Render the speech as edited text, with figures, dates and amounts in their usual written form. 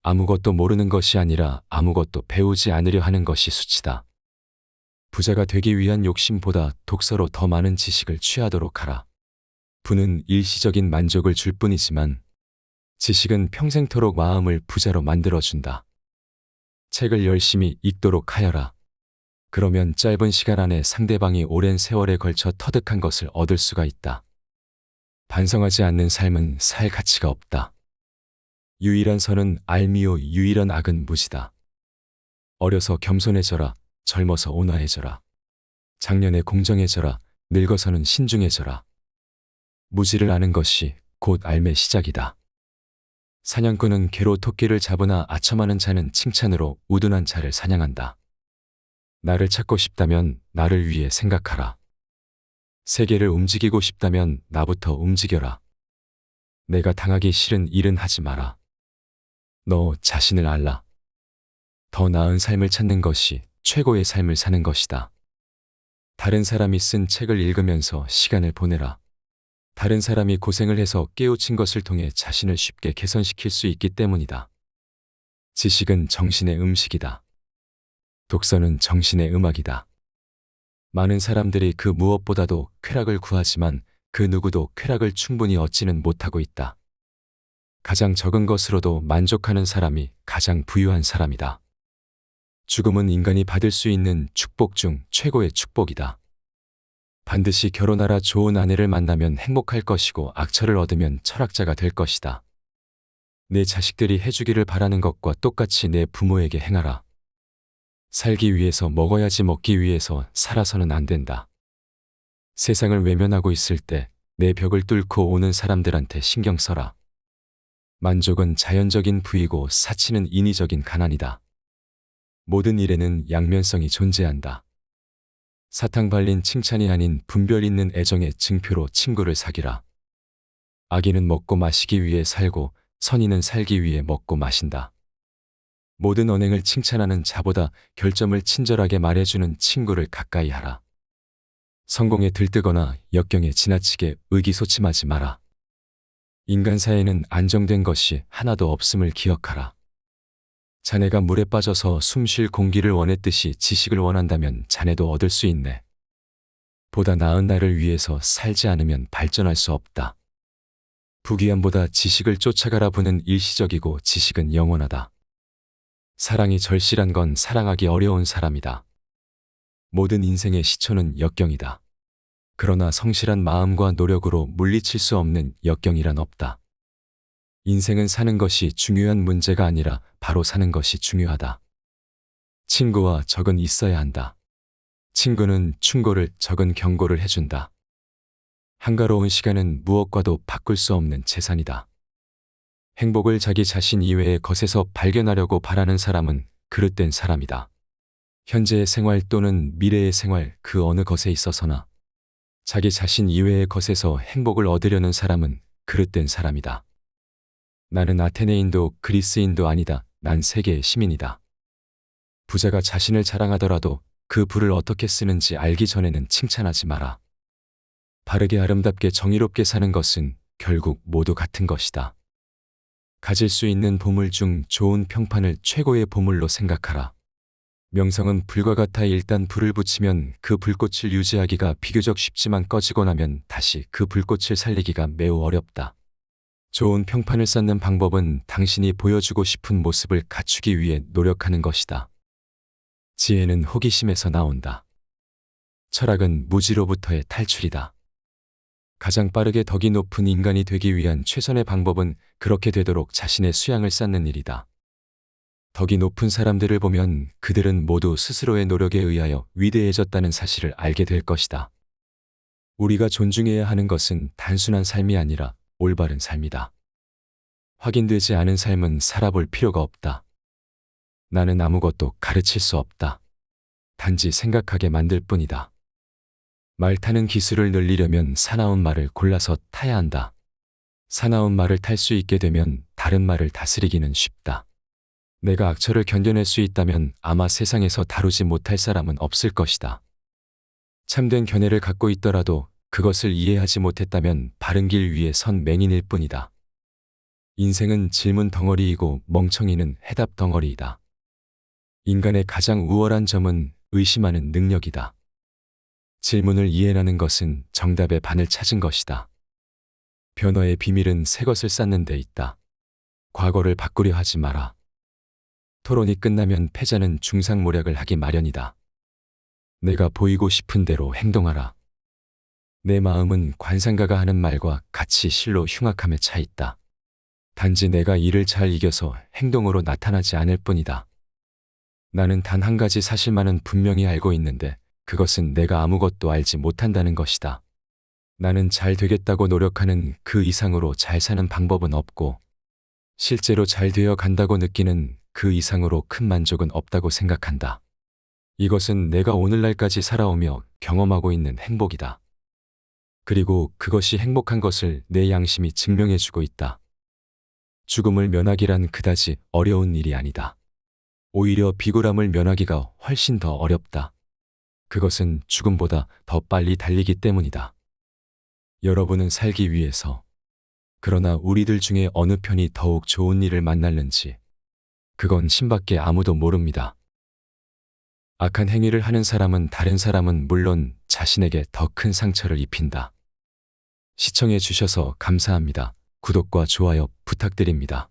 아무것도 모르는 것이 아니라 아무것도 배우지 않으려 하는 것이 수치다. 부자가 되기 위한 욕심보다 독서로 더 많은 지식을 취하도록 하라. 부는 일시적인 만족을 줄 뿐이지만 지식은 평생토록 마음을 부자로 만들어준다. 책을 열심히 읽도록 하여라. 그러면 짧은 시간 안에 상대방이 오랜 세월에 걸쳐 터득한 것을 얻을 수가 있다. 반성하지 않는 삶은 살 가치가 없다. 유일한 선은 알미요, 유일한 악은 무지다. 어려서 겸손해져라. 젊어서 온화해져라. 작년에 공정해져라. 늙어서는 신중해져라. 무지를 아는 것이 곧 알매 시작이다. 사냥꾼은 개로 토끼를 잡으나 아첨하는 자는 칭찬으로 우둔한 자를 사냥한다. 나를 찾고 싶다면 나를 위해 생각하라. 세계를 움직이고 싶다면 나부터 움직여라. 내가 당하기 싫은 일은 하지 마라. 너 자신을 알라. 더 나은 삶을 찾는 것이 최고의 삶을 사는 것이다. 다른 사람이 쓴 책을 읽으면서 시간을 보내라. 다른 사람이 고생을 해서 깨우친 것을 통해 자신을 쉽게 개선시킬 수 있기 때문이다. 지식은 정신의 음식이다. 독서는 정신의 음악이다. 많은 사람들이 그 무엇보다도 쾌락을 구하지만 그 누구도 쾌락을 충분히 얻지는 못하고 있다. 가장 적은 것으로도 만족하는 사람이 가장 부유한 사람이다. 죽음은 인간이 받을 수 있는 축복 중 최고의 축복이다. 반드시 결혼하라. 좋은 아내를 만나면 행복할 것이고 악처를 얻으면 철학자가 될 것이다. 내 자식들이 해주기를 바라는 것과 똑같이 내 부모에게 행하라. 살기 위해서 먹어야지 먹기 위해서 살아서는 안 된다. 세상을 외면하고 있을 때 내 벽을 뚫고 오는 사람들한테 신경 써라. 만족은 자연적인 부이고 사치는 인위적인 가난이다. 모든 일에는 양면성이 존재한다. 사탕 발린 칭찬이 아닌 분별 있는 애정의 증표로 친구를 사귀라. 악인은 먹고 마시기 위해 살고 선인은 살기 위해 먹고 마신다. 모든 언행을 칭찬하는 자보다 결점을 친절하게 말해주는 친구를 가까이 하라. 성공에 들뜨거나 역경에 지나치게 의기소침하지 마라. 인간사에는 안정된 것이 하나도 없음을 기억하라. 자네가 물에 빠져서 숨 쉴 공기를 원했듯이 지식을 원한다면 자네도 얻을 수 있네. 보다 나은 나를 위해서 살지 않으면 발전할 수 없다. 부귀함보다 지식을 쫓아가라. 부는 일시적이고 지식은 영원하다. 사랑이 절실한 건 사랑하기 어려운 사람이다. 모든 인생의 시초는 역경이다. 그러나 성실한 마음과 노력으로 물리칠 수 없는 역경이란 없다. 인생은 사는 것이 중요한 문제가 아니라 바로 사는 것이 중요하다. 친구와 적은 있어야 한다. 친구는 충고를, 적은 경고를 해준다. 한가로운 시간은 무엇과도 바꿀 수 없는 재산이다. 행복을 자기 자신 이외의 것에서 발견하려고 바라는 사람은 그릇된 사람이다. 현재의 생활 또는 미래의 생활 그 어느 것에 있어서나 자기 자신 이외의 것에서 행복을 얻으려는 사람은 그릇된 사람이다. 나는 아테네인도 그리스인도 아니다. 난 세계의 시민이다. 부자가 자신을 자랑하더라도 그 부를 어떻게 쓰는지 알기 전에는 칭찬하지 마라. 바르게 아름답게 정의롭게 사는 것은 결국 모두 같은 것이다. 가질 수 있는 보물 중 좋은 평판을 최고의 보물로 생각하라. 명성은 불과 같아 일단 불을 붙이면 그 불꽃을 유지하기가 비교적 쉽지만 꺼지고 나면 다시 그 불꽃을 살리기가 매우 어렵다. 좋은 평판을 쌓는 방법은 당신이 보여주고 싶은 모습을 갖추기 위해 노력하는 것이다. 지혜는 호기심에서 나온다. 철학은 무지로부터의 탈출이다. 가장 빠르게 덕이 높은 인간이 되기 위한 최선의 방법은 그렇게 되도록 자신의 수양을 쌓는 일이다. 덕이 높은 사람들을 보면 그들은 모두 스스로의 노력에 의하여 위대해졌다는 사실을 알게 될 것이다. 우리가 존중해야 하는 것은 단순한 삶이 아니라 올바른 삶이다. 확인되지 않은 삶은 살아볼 필요가 없다. 나는 아무것도 가르칠 수 없다. 단지 생각하게 만들 뿐이다. 말 타는 기술을 늘리려면 사나운 말을 골라서 타야 한다. 사나운 말을 탈 수 있게 되면 다른 말을 다스리기는 쉽다. 내가 악처를 견뎌낼 수 있다면 아마 세상에서 다루지 못할 사람은 없을 것이다. 참된 견해를 갖고 있더라도 그것을 이해하지 못했다면 바른 길 위에 선 맹인일 뿐이다. 인생은 질문 덩어리이고 멍청이는 해답 덩어리이다. 인간의 가장 우월한 점은 의심하는 능력이다. 질문을 이해하는 것은 정답의 반을 찾은 것이다. 변화의 비밀은 새 것을 쌓는 데 있다. 과거를 바꾸려 하지 마라. 토론이 끝나면 패자는 중상모략을 하기 마련이다. 내가 보이고 싶은 대로 행동하라. 내 마음은 관상가가 하는 말과 같이 실로 흉악함에 차 있다. 단지 내가 이를 잘 이겨서 행동으로 나타나지 않을 뿐이다. 나는 단 한 가지 사실만은 분명히 알고 있는데 그것은 내가 아무것도 알지 못한다는 것이다. 나는 잘 되겠다고 노력하는 그 이상으로 잘 사는 방법은 없고 실제로 잘 되어 간다고 느끼는 그 이상으로 큰 만족은 없다고 생각한다. 이것은 내가 오늘날까지 살아오며 경험하고 있는 행복이다. 그리고 그것이 행복한 것을 내 양심이 증명해주고 있다. 죽음을 면하기란 그다지 어려운 일이 아니다. 오히려 비굴함을 면하기가 훨씬 더 어렵다. 그것은 죽음보다 더 빨리 달리기 때문이다. 여러분은 살기 위해서, 그러나 우리들 중에 어느 편이 더욱 좋은 일을 만날는지 그건 신밖에 아무도 모릅니다. 악한 행위를 하는 사람은 다른 사람은 물론 자신에게 더 큰 상처를 입힌다. 시청해 주셔서 감사합니다. 구독과 좋아요 부탁드립니다.